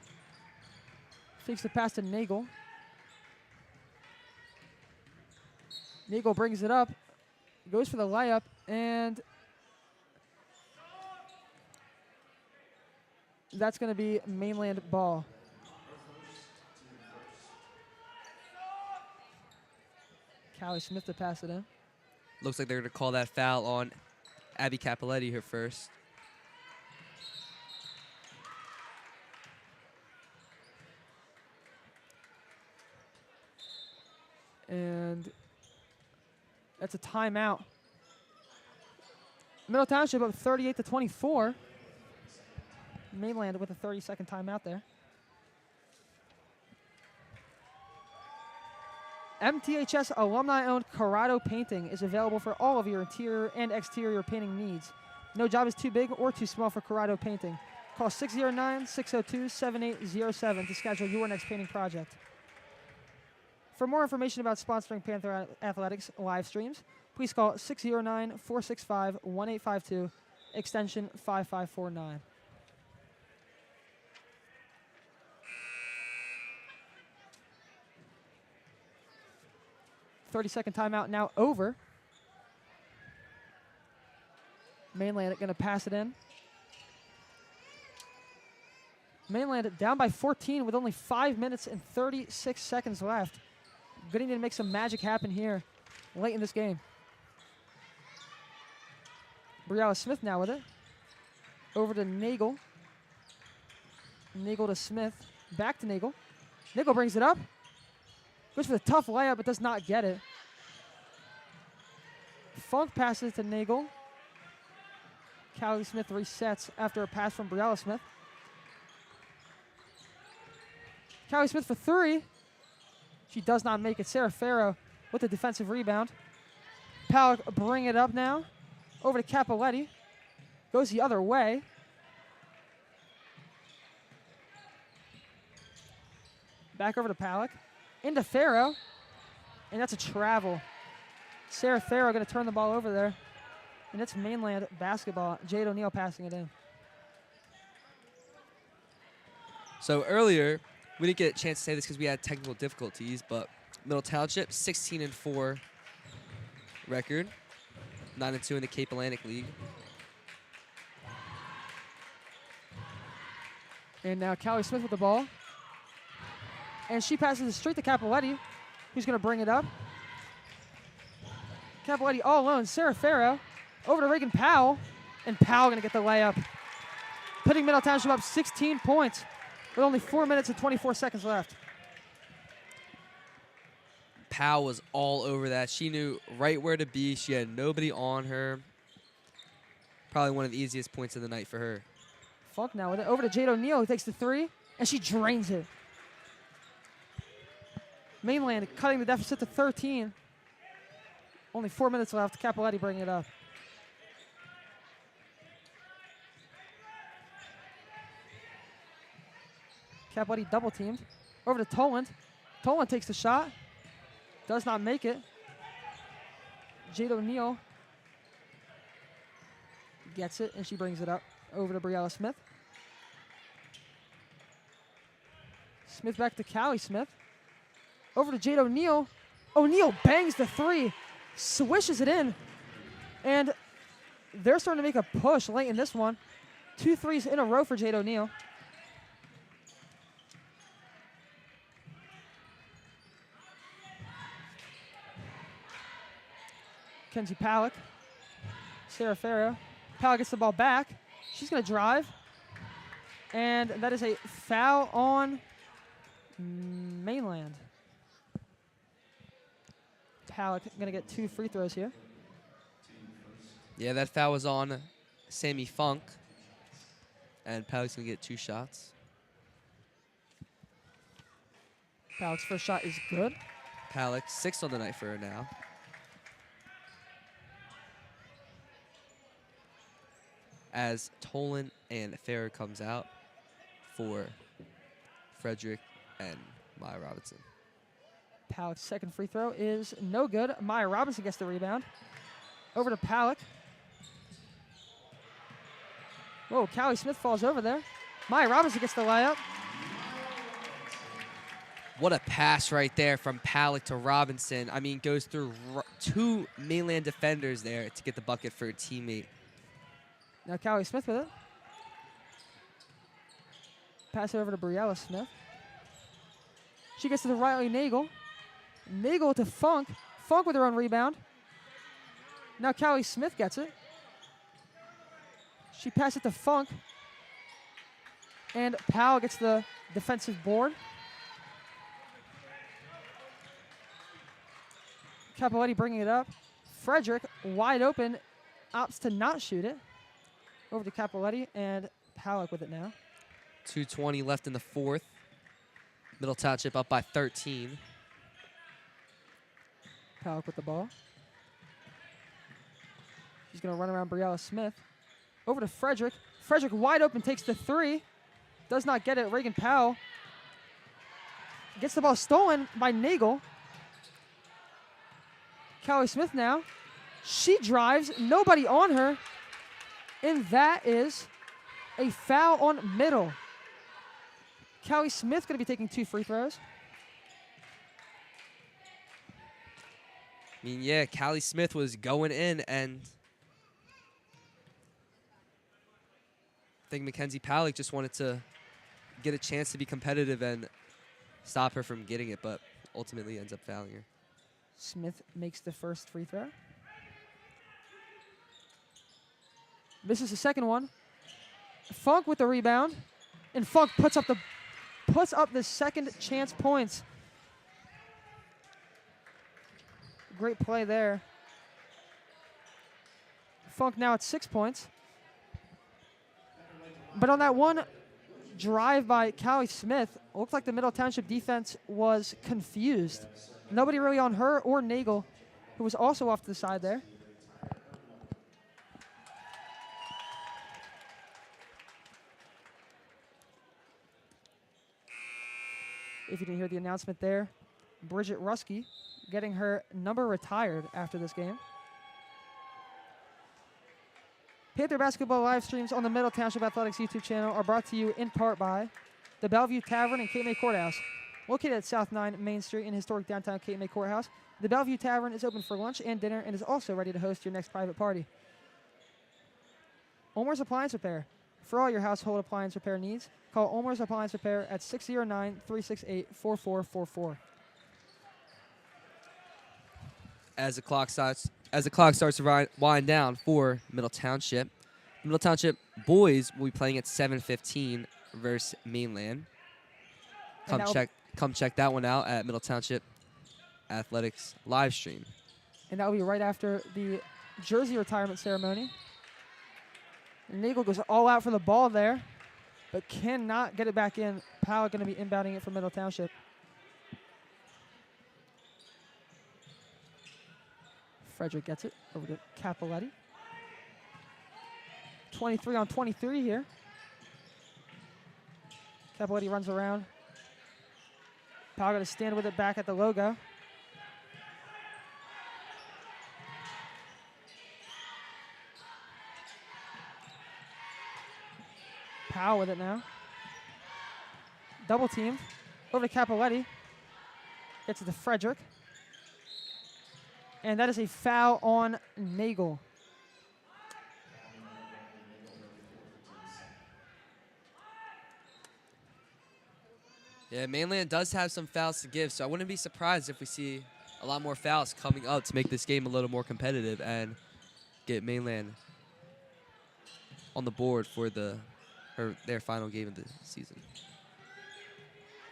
Fakes the pass to Nagel. Nagel brings it up. Goes for the layup, and that's going to be Mainland ball. Callie Smith to pass it in. Looks like they're going to call that foul on Abby Capoletti here first. And that's a timeout. Middle Township up 38-24. Mainland with a 30-second timeout there. MTHS alumni-owned Corrado painting is available for all of your interior and exterior painting needs. No job is too big or too small for Corrado painting. Call 609-602-7807 to schedule your next painting project. For more information about sponsoring Panther Athletics live streams, please call 609-465-1852, extension 5549. Second timeout now over. Mainland going to pass it in. Mainland down by 14 with only 5 minutes and 36 seconds left. Gonna need to make some magic happen here late in this game. Briella Smith now with it. Over to Nagel. Nagel to Smith. Back to Nagel. Nagel brings it up. Goes for the tough layup, but does not get it. Funk passes to Nagel. Callie Smith resets after a pass from Briella Smith. Callie Smith for 3. She does not make it. Sarah Farrow with the defensive rebound. Palick bring it up now. Over to Capoletti. Goes the other way. Back over to Palick. Into Farrow. And that's a travel. Sarah Farrow going to turn the ball over there. And it's Mainland basketball. Jade O'Neal passing it in. So earlier, we didn't get a chance to say this because we had technical difficulties, but Middle Township, 16-4 record, 9-2 in the Cape Atlantic League. And now Callie Smith with the ball. And she passes it straight to Capoletti, who's going to bring it up. Capoletti all alone. Sarah Farrow over to Reagan Powell. And Powell going to get the layup. Putting Middle Township up 16 points with only 4 minutes and 24 seconds left. Powell was all over that. She knew right where to be. She had nobody on her. Probably one of the easiest points of the night for her. Funk now with it. Over to Jade O'Neal, who takes the 3. And she drains it. Mainland cutting the deficit to 13. Only 4 minutes left. Capoletti bringing it up. Capoletti double teamed. Over to Toland. Toland takes the shot. Does not make it. Jade O'Neal gets it, and she brings it up. Over to Briella Smith. Smith back to Callie Smith. Over to Jade O'Neal. O'Neal bangs the 3. Swishes it in. And they're starting to make a push late in this one. 2 threes in a row for Jade O'Neal. Kenzie Palick. Sarah Farrow. Palick gets the ball back. She's going to drive. And that is a foul on Mainland. Palick going to get 2 free throws here. Yeah, that foul was on Sammy Funk. And Palick's going to get 2 shots. Palick's first shot is good. Palick, 6 on the night for her now. As Tolan and Farrer comes out for Frederick and Maya Robinson. Palick's second free throw is no good. Maya Robinson gets the rebound. Over to Palick. Whoa, Callie Smith falls over there. Maya Robinson gets the layup. What a pass right there from Palick to Robinson. I mean, goes through 2 Mainland defenders there to get the bucket for a teammate. Now Callie Smith with it. Pass it over to Briella Smith. She gets to the Riley Nagel. Nagel to Funk. Funk with her own rebound. Now Callie Smith gets it. She passes it to Funk. And Powell gets the defensive board. Capoletti bringing it up. Frederick wide open. Opts to not shoot it. Over to Capoletti and Palick with it now. 2:20 left in the 4th. Middle Township up by 13. Palick with the ball. She's going to run around Briella Smith. Over to Frederick. Frederick wide open, takes the 3. Does not get it. Reagan Powell gets the ball stolen by Nagel. Callie Smith now. She drives. Nobody on her. And that is a foul on Middle. Callie Smith going to be taking 2 free throws. I mean, yeah, Callie Smith was going in, and think Mackenzie Palick just wanted to get a chance to be competitive and stop her from getting it, but ultimately ends up fouling her. Smith makes the first free throw. Misses the second one. Funk with the rebound, and Funk puts up the second chance points. Great play there. Funk now at 6 points. But on that one drive by Callie Smith, it looked like the Middle Township defense was confused. Nobody really on her or Nagel, who was also off to the side there. If you didn't hear the announcement there, Bridget Ruski getting her number retired after this game. Panther basketball live streams on the Middle Township Athletics YouTube channel are brought to you in part by the Bellevue Tavern and Cape May Courthouse. Located at South 9 Main Street in historic downtown Cape May Courthouse, the Bellevue Tavern is open for lunch and dinner and is also ready to host your next private party. ULMER'S Appliance Repair. For all your household appliance repair needs, call ULMER'S Appliance Repair at 609-368-4444. As the clock starts to wind down for Middle Township, Middle Township boys will be playing at 7:15 versus Mainland. Come check that one out at Middle Township Athletics live stream. And that will be right after the jersey retirement ceremony. Nagel goes all out for the ball there, but cannot get it back in. Powell going to be inbounding it for Middle Township. Frederick gets it over to Capoletti. 23 on 23 here. Capoletti runs around. Powell going to stand with it back at the logo. Powell with it now. Double team. Over to Capoletti. Gets it to Frederick. And that is a foul on Nagel. Yeah, Mainland does have some fouls to give, so I wouldn't be surprised if we see a lot more fouls coming up to make this game a little more competitive and get Mainland on the board for their final game of the season.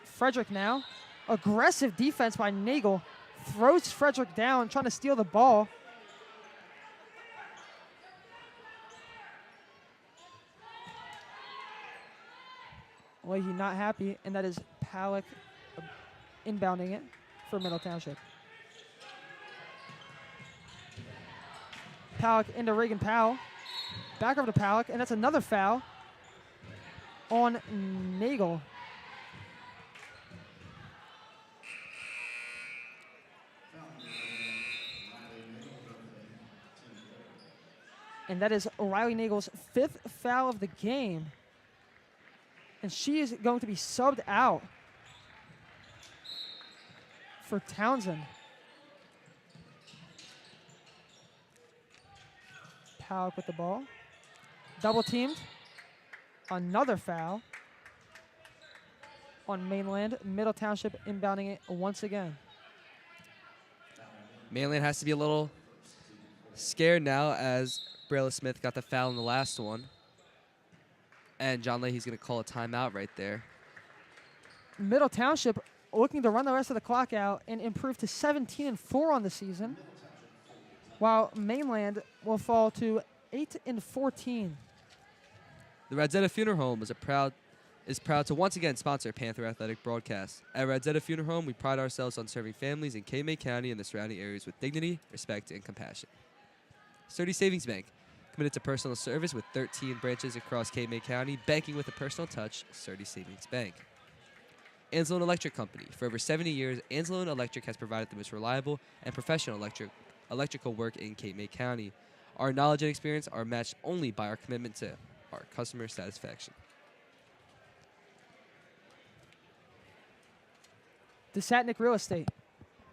Frederick now. Aggressive defense by Nagel. Throws Frederick down, trying to steal the ball. Well, he's not happy, and that is Palick inbounding it for Middle Township. Palick into Reagan Powell. Back over to Palick, and that's another foul on Nagel. And that is Riley Nagel's 5th foul of the game. And she is going to be subbed out for Townsend. Palick with the ball. Double teamed. Another foul on Mainland. Middle Township inbounding it once again. Mainland has to be a little scared now as Brayla Smith got the foul in the last one. And John Leahy's going to call a timeout right there. Middle Township looking to run the rest of the clock out and improve to 17-4 on the season, while Mainland will fall to 8-14. The RADZIETA Funeral Home is proud to once again sponsor Panther Athletic broadcasts. At RADZIETA Funeral Home, we pride ourselves on serving families in Cape May County and the surrounding areas with dignity, respect, and compassion. Sturdy Savings Bank, committed to personal service with 13 branches across Cape May County, banking with a personal touch. Sturdy Savings Bank. ANZELONE Electric Company. For over 70 years, ANZELONE Electric has provided the most reliable and professional electrical work in Cape May County. Our knowledge and experience are matched only by our commitment to our customer satisfaction. DESATNIK Real Estate.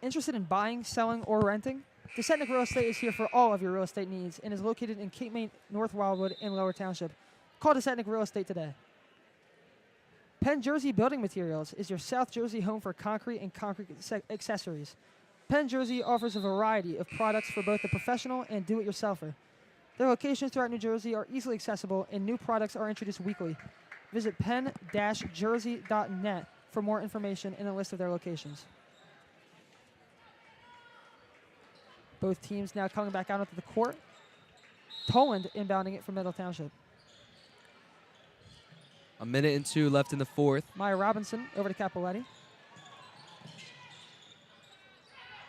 Interested in buying, selling, or renting? DESATNIK Real Estate is here for all of your real estate needs and is located in Cape May, North Wildwood, and Lower Township. Call DESATNIK Real Estate today. PENN Jersey Building Materials is your South Jersey home for concrete and concrete accessories. PENN Jersey offers a variety of products for both the professional and do-it-yourselfer. Their locations throughout New Jersey are easily accessible, and new products are introduced weekly. Visit penn-jersey.net for more information and a list of their locations. Both teams now coming back out onto the court. Toland inbounding it for Middle Township. A minute and 2 left in the fourth. Maya Robinson over to Capoletti.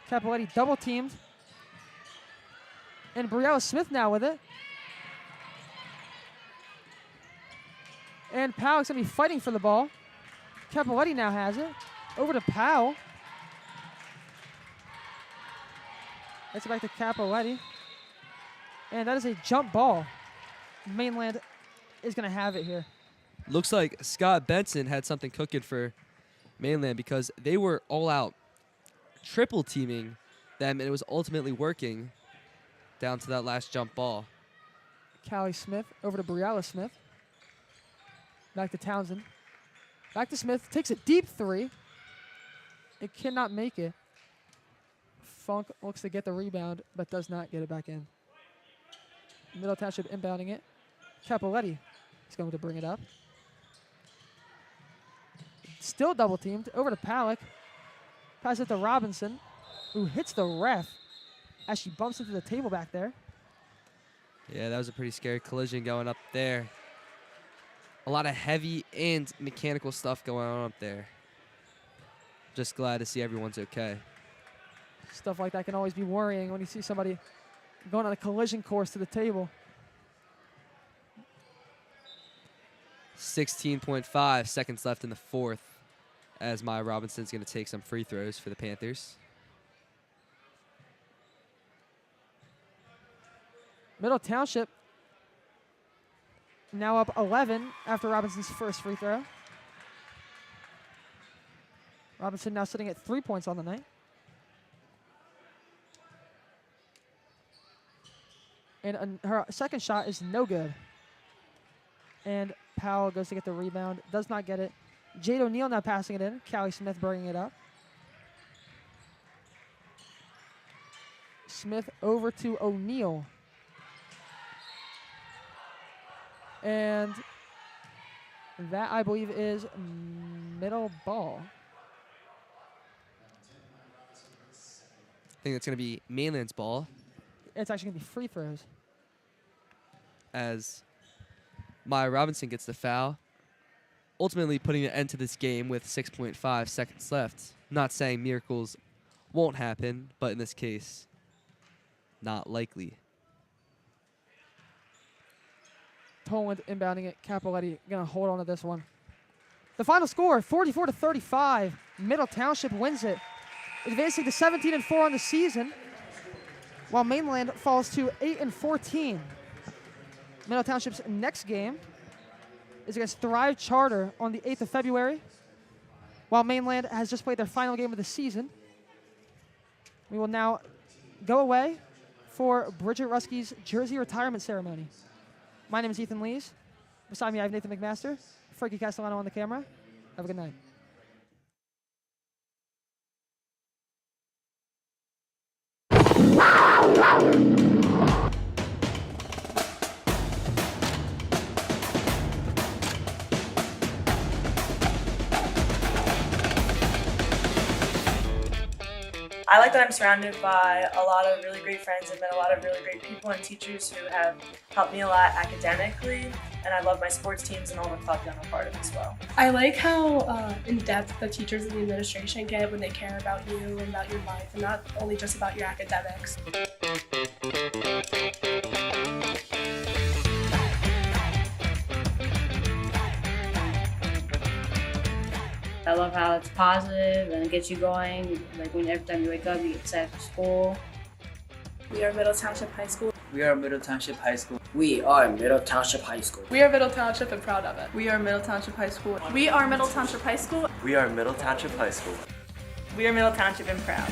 Capoletti double teamed. And Briella Smith now with it. And Powell's going to be fighting for the ball. Capoletti now has it. Over to Powell. Let's go back to Capoletti. And that is a jump ball. Mainland is going to have it here. Looks like Scott Benson had something cooking for Mainland because they were all out triple teaming them, and it was ultimately working down to that last jump ball. Callie Smith over to Briella Smith. Back to Townsend. Back to Smith. Takes a deep three. It cannot make it. Funk looks to get the rebound, but does not get it back in. Middle Township inbounding it. Capoletti is going to bring it up. Still double teamed. Over to Palak. Pass it to Robinson, who hits the ref as she bumps into the table back there. Yeah, that was a pretty scary collision going up there. A lot of heavy and mechanical stuff going on up there. Just glad to see everyone's okay. Stuff like that can always be worrying when you see somebody going on a collision course to the table. 16.5 seconds left in the fourth as Maya Robinson's going to take some free throws for the Panthers. Middle Township now up 11 after Robinson's first free throw. Robinson now sitting at 3 points on the night. And her second shot is no good. And Powell goes to get the rebound. Does not get it. Jade O'Neal now passing it in. Callie Smith bringing it up. Smith over to O'Neal. And that, I believe, is middle ball. I think that's going to be Mainland's ball. It's actually going to be free throws. As Maya Robinson gets the foul, ultimately putting an end to this game with 6.5 seconds left. Not saying miracles won't happen, but in this case, not likely. Toland inbounding it. Capoletti going to hold on to this one. The final score, 44-35. Middle Township wins it, advancing to 17-4 on the season, while Mainland falls to 8-14. Middle Township's next game is against Thrive Charter on the 8th of February, while Mainland has just played their final game of the season. We will now go away for Bridget Ruskey's jersey retirement ceremony. My name is Ethan Lees. Beside me, I have Nathan McMaster, Frankie Castellano on the camera. Have a good night. I like that I'm surrounded by a lot of really great friends and met a lot of really great people and teachers who have helped me a lot academically, and I love my sports teams and all the clubs I'm a part of as well. I like how in-depth the teachers and the administration get when they care about you and about your life, and not only just about your academics. I love how it's positive and it gets you going. Like when every time you wake up, you get set for school. We are Middle Township High School. We are Middle Township High School. We are Middle Township High School. We are Middle Township and proud of it. We are Middle Township High School. We are Middle Township High School. We are Middle Township High School. We are Middle Township and proud.